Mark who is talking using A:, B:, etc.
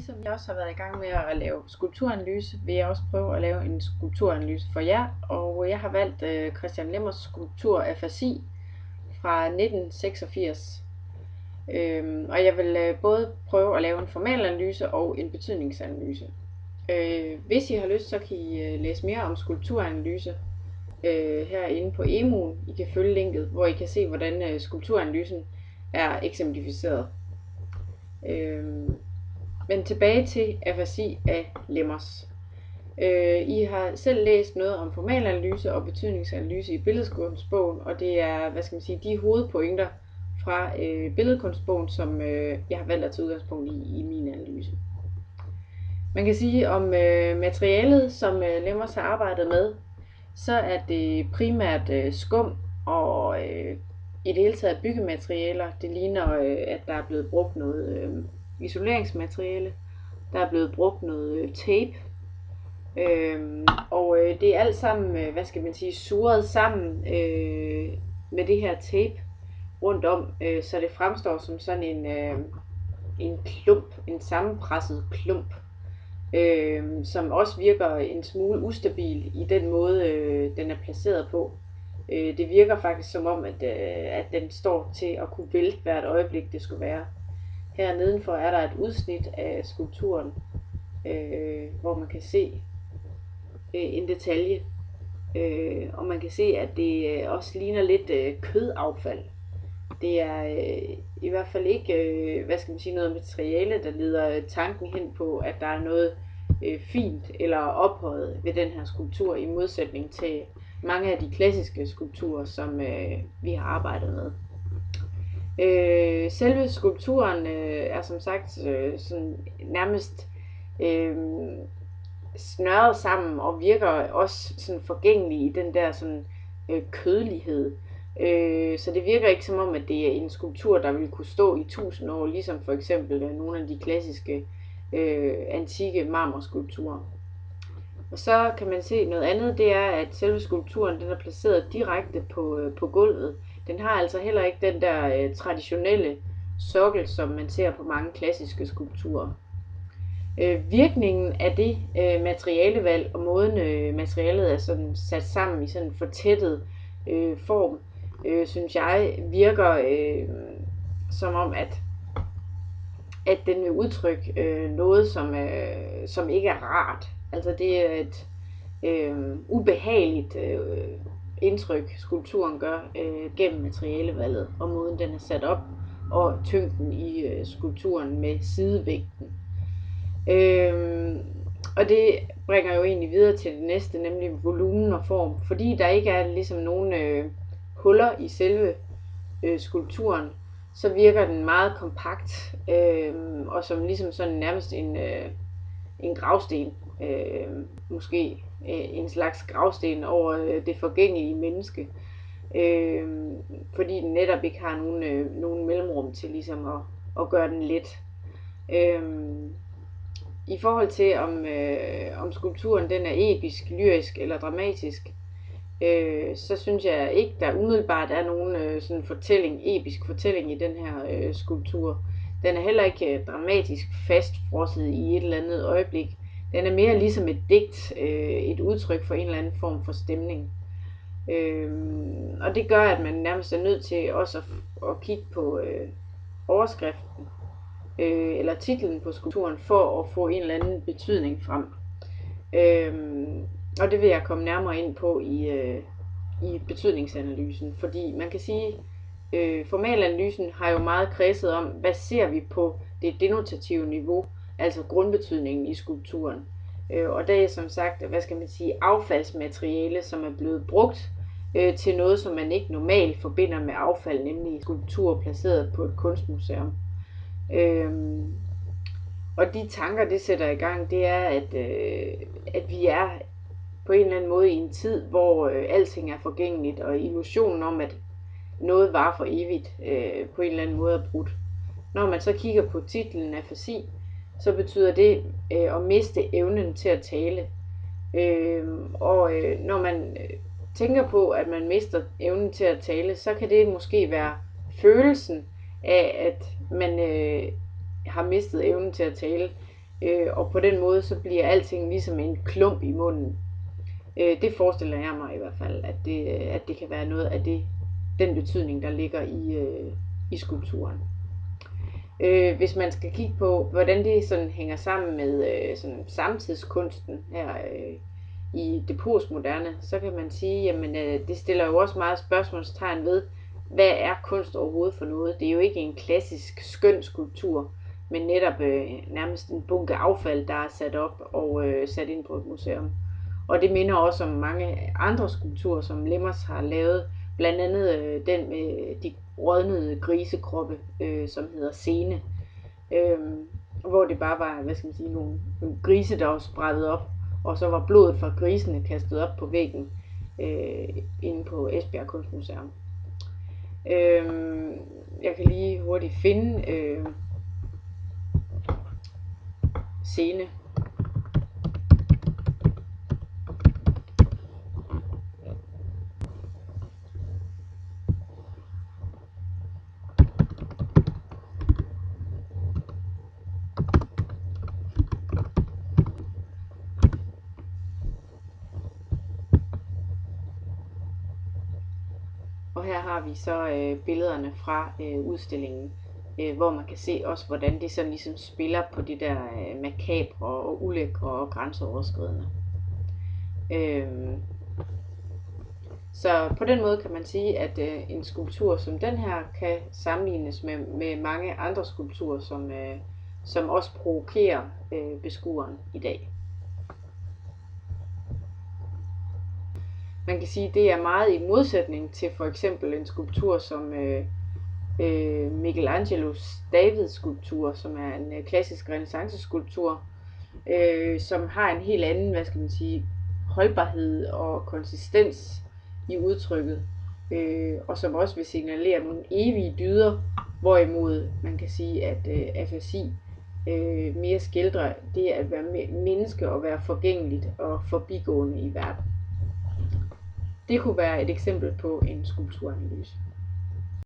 A: ligesom jeg også har været i gang med at lave skulpturanalyse, vil jeg også prøve at lave en skulpturanalyse for jer. Og jeg har valgt Christian Lemmers skulptur Afasi fra 1986. Og jeg vil både prøve at lave en formalanalyse og en betydningsanalyse. Hvis I har lyst, så kan I læse mere om skulpturanalyse herinde på EMU'en. I kan følge linket, hvor I kan se, hvordan skulpturanalysen er eksemplificeret. Men tilbage til afasi af Lemmers. I har selv læst noget om formalanalyse og betydningsanalyse i billedkunstbogen, og det er, de hovedpointer fra billedkunstbogen, som jeg har valgt at tage udgangspunkt i min analyse. Man kan sige om materialet, som Lemmers har arbejdet med, så er det primært skum og i det hele taget byggematerialer. Det ligner, at der er blevet brugt noget isoleringsmateriale. Der er blevet brugt noget tape. Og det er alt sammen, surret sammen med det her tape rundt om, så det fremstår som sådan en klump, en sammenpresset klump, som også virker en smule ustabil i den måde, den er placeret på. Det virker faktisk som om, at den står til at kunne vælte hvert øjeblik, det skulle være. Her nedenfor er der et udsnit af skulpturen, hvor man kan se en detalje. Og man kan se, at det også ligner lidt kødaffald. Det er i hvert fald ikke noget materiale, der leder tanken hen på, at der er noget fint eller ophøjet ved den her skulptur, i modsætning til mange af de klassiske skulpturer, som vi har arbejdet med. Selve skulpturen er som sagt sådan nærmest snørret sammen og virker også sådan forgængelig i den der sådan kødelighed. Så det virker ikke som om, at det er en skulptur, der vil kunne stå i 1000 år, ligesom for eksempel nogle af de klassiske antikke marmorskulpturer. Og så kan man se noget andet, det er, at selve skulpturen den er placeret direkte på gulvet. Den har altså heller ikke den der traditionelle sokkel, som man ser på mange klassiske skulpturer. Virkningen af det materialevalg og måden materialet er sådan sat sammen i sådan en fortættet form, synes jeg virker som om, at den vil udtrykke noget, som ikke er rart. Altså det er et ubehageligt indtryk, skulpturen gør gennem materialevalget og måden den er sat op, og tyngden i skulpturen med sidevægten. Og det bringer jo egentlig videre til det næste, nemlig volumen og form. Fordi der ikke er ligesom nogen huller i selve skulpturen, så virker den meget kompakt, og som ligesom sådan nærmest en gravsten. Måske en slags gravsten over det forgængelige menneske. Fordi den netop ikke har nogen mellemrum til ligesom at gøre den let. I forhold til om skulpturen den er episk, lyrisk eller dramatisk, så synes jeg ikke, der umiddelbart er nogen sådan episk fortælling i den her skulptur. Den er heller ikke dramatisk fastfrosset i et eller andet øjeblik. Den er mere ligesom et digt, et udtryk for en eller anden form for stemning. Og det gør, at man nærmest er nødt til også at kigge på overskriften eller titlen på skulpturen for at få en eller anden betydning frem. Og det vil jeg komme nærmere ind på i betydningsanalysen, fordi man kan sige, formalanalysen har jo meget kredset om, hvad ser vi på det denotative niveau, altså grundbetydningen i skulpturen. Og det er som sagt, affaldsmateriale, som er blevet brugt til noget, som man ikke normalt forbinder med affald, nemlig skulpturer placeret på et kunstmuseum. Og de tanker, det sætter i gang, det er, at vi er på en eller anden måde i en tid, hvor alting er forgængeligt, og illusionen om, at noget varer for evigt, på en eller anden måde er brudt. Når man så kigger på titlen afasi, så betyder det at miste evnen til at tale. Når man tænker på, at man mister evnen til at tale, så kan det måske være følelsen af, at man har mistet evnen til at tale. og på den måde så bliver alting ligesom en klump i munden. Det forestiller jeg mig i hvert fald, at det kan være noget af den betydning, der ligger i skulpturen. Hvis man skal kigge på, hvordan det sådan hænger sammen med sådan samtidskunsten her i det postmoderne, så kan man sige, jamen det stiller jo også meget spørgsmålstegn ved, hvad er kunst overhovedet for noget? Det er jo ikke en klassisk skøn skulptur, men netop nærmest en bunke affald, der er sat op og sat ind på et museum. Og det minder også om mange andre skulpturer, som Lemmers har lavet, blandt andet den med de rådnede grisekroppe, som hedder Scene, hvor det bare var, hvad skal man sige, nogle grise, der var sprættet op, og så var blodet fra grisene kastet op på væggen inde på Esbjerg Kunstmuseum. Jeg kan lige hurtigt finde Scene. Og her har vi så billederne fra udstillingen, hvor man kan se også, hvordan det sådan ligesom spiller på det der makabre og ulækre og grænseoverskridende. Så på den måde kan man sige, at en skulptur som den her kan sammenlignes med mange andre skulpturer, som også provokerer beskueren i dag. Man kan sige, at det er meget i modsætning til for eksempel en skulptur som Michelangelos David-skulptur, som er en klassisk renæssanceskulptur, som har en helt anden, hvad skal man sige, holdbarhed og konsistens i udtrykket, og som også vil signalere nogle evige dyder, hvorimod man kan sige, at afasi mere skildrer det at være menneske og være forgængeligt og forbigående i verden. Det kunne være et eksempel på en skulpturanalyse.